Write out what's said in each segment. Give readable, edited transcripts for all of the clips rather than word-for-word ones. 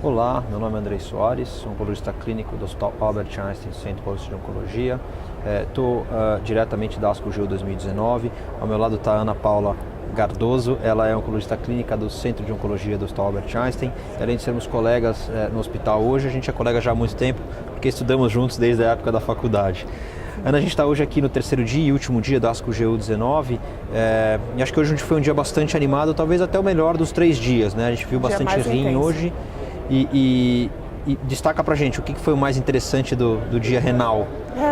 Olá, meu nome é Andrei Soares, sou oncologista clínico do Hospital Albert Einstein Centro Paulista de Oncologia. Estou diretamente da ASCO GU 2019. Ao meu lado está a Ana Paula Cardoso, ela é oncologista clínica do Centro de Oncologia do Hospital Albert Einstein. Além de sermos colegas no hospital hoje, a gente é colega já há muito tempo, porque estudamos juntos desde a época da faculdade. Ana, a gente está hoje aqui no terceiro dia e último dia da ASCO GU 19 e acho que hoje foi um dia bastante animado, talvez até o melhor dos 3 dias, né? A gente viu bastante rim hoje. E destaca pra gente o que foi o mais interessante do dia renal.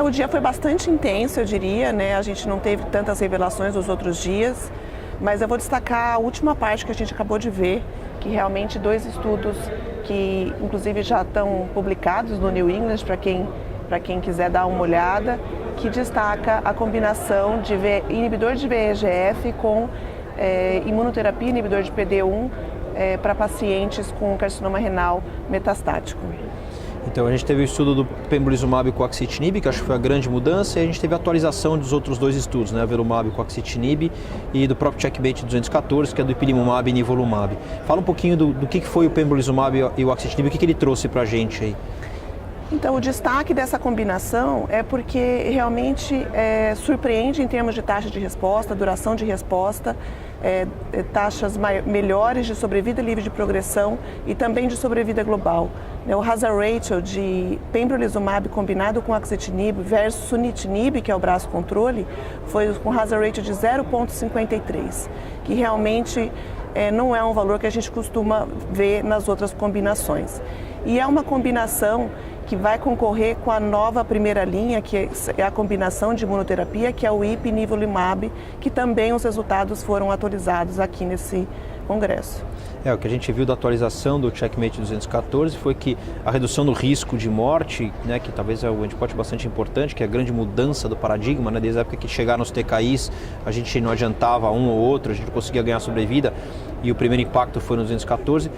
O dia foi bastante intenso, eu diria, né? A gente não teve tantas revelações dos outros dias, mas eu vou destacar a última parte que a gente acabou de ver, que realmente 2 estudos que inclusive já estão publicados no New England, para quem quiser dar uma olhada, que destaca a combinação de inibidor de VEGF com imunoterapia, inibidor de PD-1, para pacientes com carcinoma renal metastático. Então a gente teve o estudo do pembrolizumab com axitinib, que acho que foi a grande mudança, e a gente teve a atualização dos outros 2 estudos, né, avelumab com axitinib e do próprio Checkmate 214, que é do ipilimumab e nivolumab. Fala um pouquinho do que foi o pembrolizumab e o axitinib, o que ele trouxe para a gente aí. Então, o destaque dessa combinação é porque realmente surpreende em termos de taxa de resposta, duração de resposta, taxas melhores de sobrevida livre de progressão e também de sobrevida global. O hazard ratio de pembrolizumab combinado com axitinib versus sunitinib, que é o braço controle, foi com hazard ratio de 0,53, que realmente não é um valor que a gente costuma ver nas outras combinações. E é uma combinação que vai concorrer com a nova primeira linha, que é a combinação de imunoterapia, que é o ipi-nivolumab, que também os resultados foram atualizados aqui nesse congresso. O que a gente viu da atualização do Checkmate 214 foi que a redução do risco de morte, né, que talvez é um endpoint bastante importante, que é a grande mudança do paradigma, né, desde a época que chegaram os TKIs, a gente não adiantava um ou outro, a gente conseguia ganhar sobrevida, e o primeiro impacto foi no 214,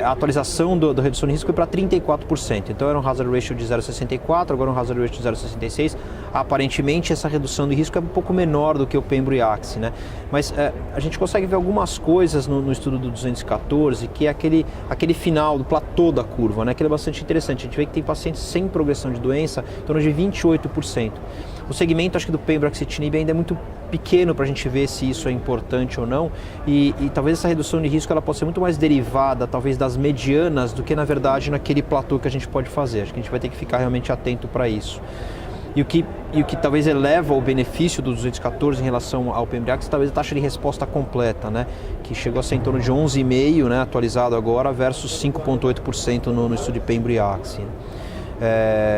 a atualização da redução de risco foi para 34%, então era um hazard ratio de 0,64, agora um hazard ratio de 0,66, aparentemente essa redução de risco é um pouco menor do que o pembro e axi, né? Mas a gente consegue ver algumas coisas no estudo do 214, que é aquele final do platô da curva, né? Que é bastante interessante, a gente vê que tem pacientes sem progressão de doença, em torno de 28%. O segmento, acho que do pembrolizumab ainda é muito pequeno para a gente ver se isso é importante ou não, e talvez essa redução de risco ela possa ser muito mais derivada, talvez, das medianas, do que, na verdade, naquele platô que a gente pode fazer. Acho que a gente vai ter que ficar realmente atento para isso. E o que talvez eleva o benefício do 214 em relação ao pembrolizumab, talvez a taxa de resposta completa, né, que chegou a ser em torno de 11,5%, né, atualizado agora, versus 5,8% no estudo de pembro e axi.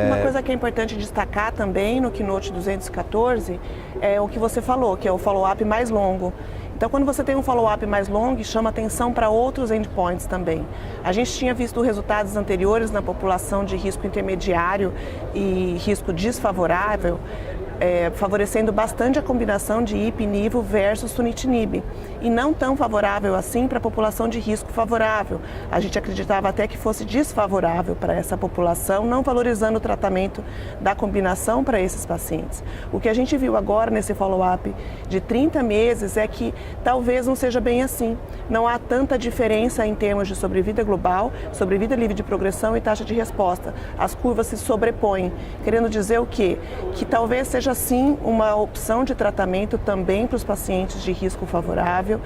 Uma coisa que é importante destacar também no Keynote 214 é o que você falou, que é o follow-up mais longo. Então, quando você tem um follow-up mais longo, chama atenção para outros endpoints também. A gente tinha visto resultados anteriores na população de risco intermediário e risco desfavorável, favorecendo bastante a combinação de ipi-nivo versus sunitinib, e não tão favorável assim para a população de risco favorável. A gente acreditava até que fosse desfavorável para essa população, não valorizando o tratamento da combinação para esses pacientes. O que a gente viu agora nesse follow-up de 30 meses é que talvez não seja bem assim. Não há tanta diferença em termos de sobrevida global, sobrevida livre de progressão e taxa de resposta. As curvas se sobrepõem, querendo dizer o quê? Que talvez seja sim uma opção de tratamento também para os pacientes de risco favorável,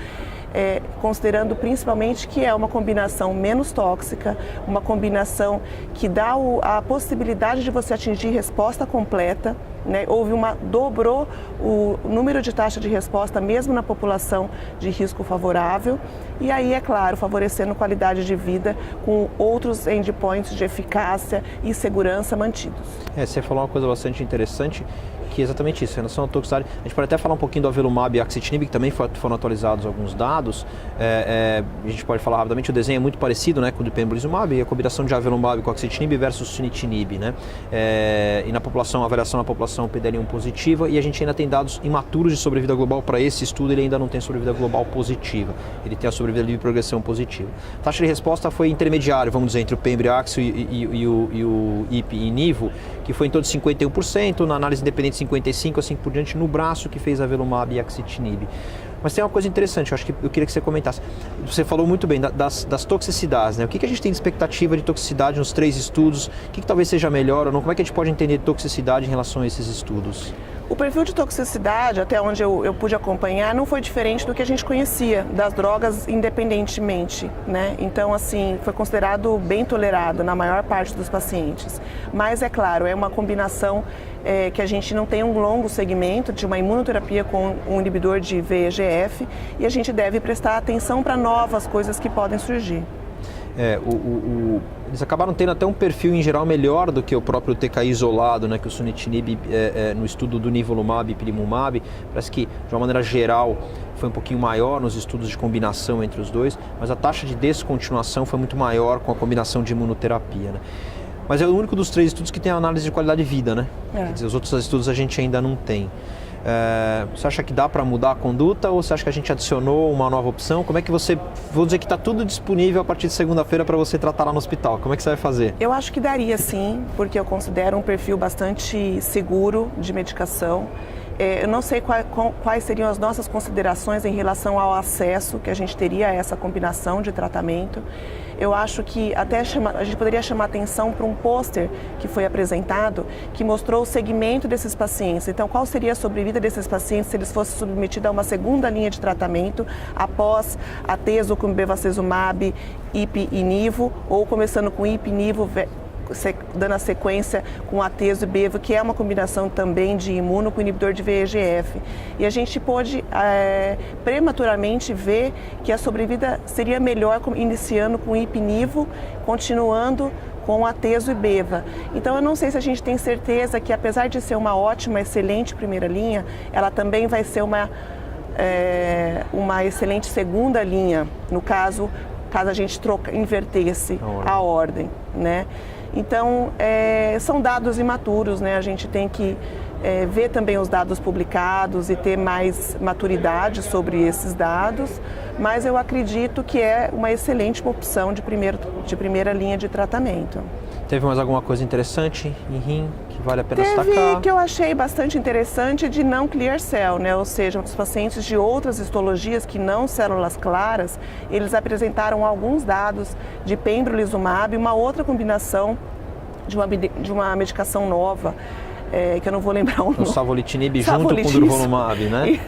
considerando principalmente que é uma combinação menos tóxica, uma combinação que dá a possibilidade de você atingir resposta completa, né? Dobrou o número de taxa de resposta mesmo na população de risco favorável, e aí, é claro, favorecendo qualidade de vida com outros endpoints de eficácia e segurança mantidos. Você falou uma coisa bastante interessante, aqui exatamente isso, em relação à toxicidade. A gente pode até falar um pouquinho do avelumab e axitinib, que também foram atualizados alguns dados. A gente pode falar rapidamente, o desenho é muito parecido, né, com o do pembrolizumab, e a combinação de avelumab com axitinib versus sunitinib, né? E na população, a avaliação na população PDL1 positiva, e a gente ainda tem dados imaturos de sobrevida global. Para esse estudo, ele ainda não tem sobrevida global positiva, ele tem a sobrevida de progressão positiva. A taxa de resposta foi intermediária, vamos dizer, entre o pembrolizumab e o IP e nivo, que foi em torno de 51%, na análise independente 55%, assim por diante, no braço que fez avelumab e axitinib. Mas tem uma coisa interessante, eu queria que você comentasse. Você falou muito bem das toxicidades, né? O que a gente tem de expectativa de toxicidade nos 3 estudos? O que talvez seja melhor ou não? Como é que a gente pode entender toxicidade em relação a esses estudos? O perfil de toxicidade, até onde eu pude acompanhar, não foi diferente do que a gente conhecia das drogas independentemente, né? Então, assim, foi considerado bem tolerado na maior parte dos pacientes. Mas, é claro, é uma combinação que a gente não tem um longo segmento de uma imunoterapia com um inibidor de VEGF, e a gente deve prestar atenção para novas coisas que podem surgir. Eles acabaram tendo até um perfil em geral melhor do que o próprio TKI isolado, né, que o sunitinib no estudo do nivolumab e ipilimumab, parece que de uma maneira geral foi um pouquinho maior nos estudos de combinação entre os dois, mas a taxa de descontinuação foi muito maior com a combinação de imunoterapia, né? Mas é o único dos 3 estudos que tem análise de qualidade de vida, né? Quer dizer, os outros estudos a gente ainda não tem. Você acha que dá para mudar a conduta ou você acha que a gente adicionou uma nova opção? Como é que você, vou dizer que está tudo disponível a partir de segunda-feira para você tratar lá no hospital, como é que você vai fazer? Eu acho que daria sim, porque eu considero um perfil bastante seguro de medicação. Eu não sei quais seriam as nossas considerações em relação ao acesso que a gente teria a essa combinação de tratamento. Eu acho que até a gente poderia chamar atenção para um pôster que foi apresentado que mostrou o segmento desses pacientes. Então, qual seria a sobrevida desses pacientes se eles fossem submetidos a uma segunda linha de tratamento após atezo com bevacizumab, IP e nivo, ou começando com IP, nivo, dando a sequência com atezo e bevo, que é uma combinação também de imuno com inibidor de VEGF. E a gente pôde prematuramente ver que a sobrevida seria melhor iniciando com IP-nivo, continuando com atezo e beva. Então eu não sei se a gente tem certeza que, apesar de ser uma ótima, excelente primeira linha, ela também vai ser uma excelente segunda linha, no caso a gente invertesse a ordem, né? Então, são dados imaturos, né? A gente tem que ver também os dados publicados e ter mais maturidade sobre esses dados, mas eu acredito que é uma excelente opção de primeira linha de tratamento. Teve mais alguma coisa interessante em rim que vale a pena destacar? Teve, que eu achei bastante interessante, de não clear cell, né? Ou seja, os pacientes de outras histologias que não células claras, eles apresentaram alguns dados de pembrolizumab, uma outra combinação de uma medicação nova, que eu não vou lembrar o nome. O savolitinib junto com durvalumab, né?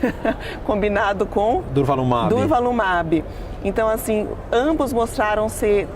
Combinado com durvalumab. Então, assim, ambos mostraram ser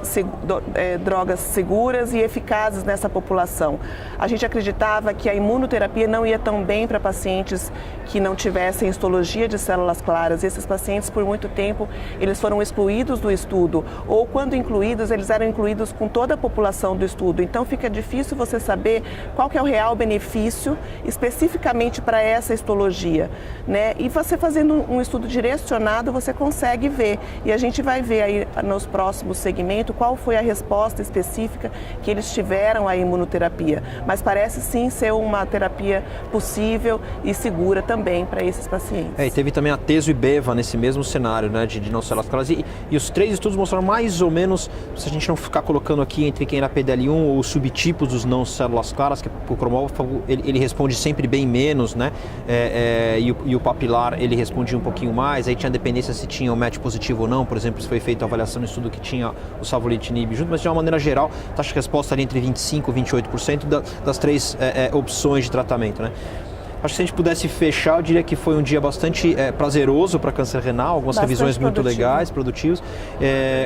drogas seguras e eficazes nessa população. A gente acreditava que a imunoterapia não ia tão bem para pacientes que não tivessem histologia de células claras. Esses pacientes, por muito tempo, eles foram excluídos do estudo, ou quando incluídos, eles eram incluídos com toda a população do estudo. Então, fica difícil você saber qual que é o real benefício especificamente para essa histologia, né? E você fazendo um estudo direcionado, você consegue ver. E a gente vai ver aí nos próximos segmentos qual foi a resposta específica que eles tiveram à imunoterapia. Mas parece sim ser uma terapia possível e segura também para esses pacientes. E teve também atezo e beva nesse mesmo cenário, né, de não células claras. E os 3 estudos mostraram mais ou menos, se a gente não ficar colocando aqui entre quem era PDL1 ou os subtipos dos não células claras, que o cromógrafo ele responde sempre bem menos, né? E o papilar ele respondia um pouquinho mais. Aí tinha dependência se tinha o match positivo ou não. Por exemplo, se foi feita a avaliação no estudo que tinha o savolitinib junto, mas de uma maneira geral, taxa de resposta ali entre 25% e 28% das 3 opções de tratamento, né? Acho que se a gente pudesse fechar, eu diria que foi um dia bastante prazeroso para câncer renal, algumas revisões muito legais, produtivos,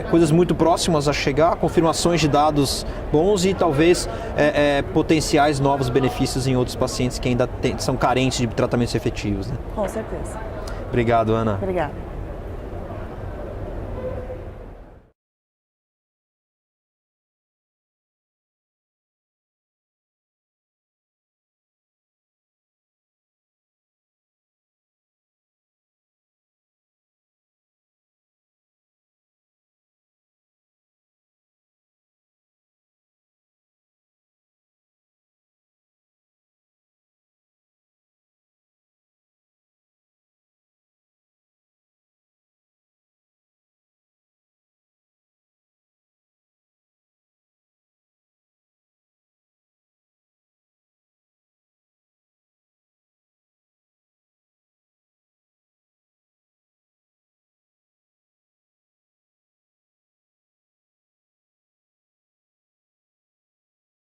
coisas muito próximas a chegar, confirmações de dados bons e talvez potenciais novos benefícios em outros pacientes que ainda são carentes de tratamentos efetivos, né? Com certeza. Obrigado, Ana. Obrigada.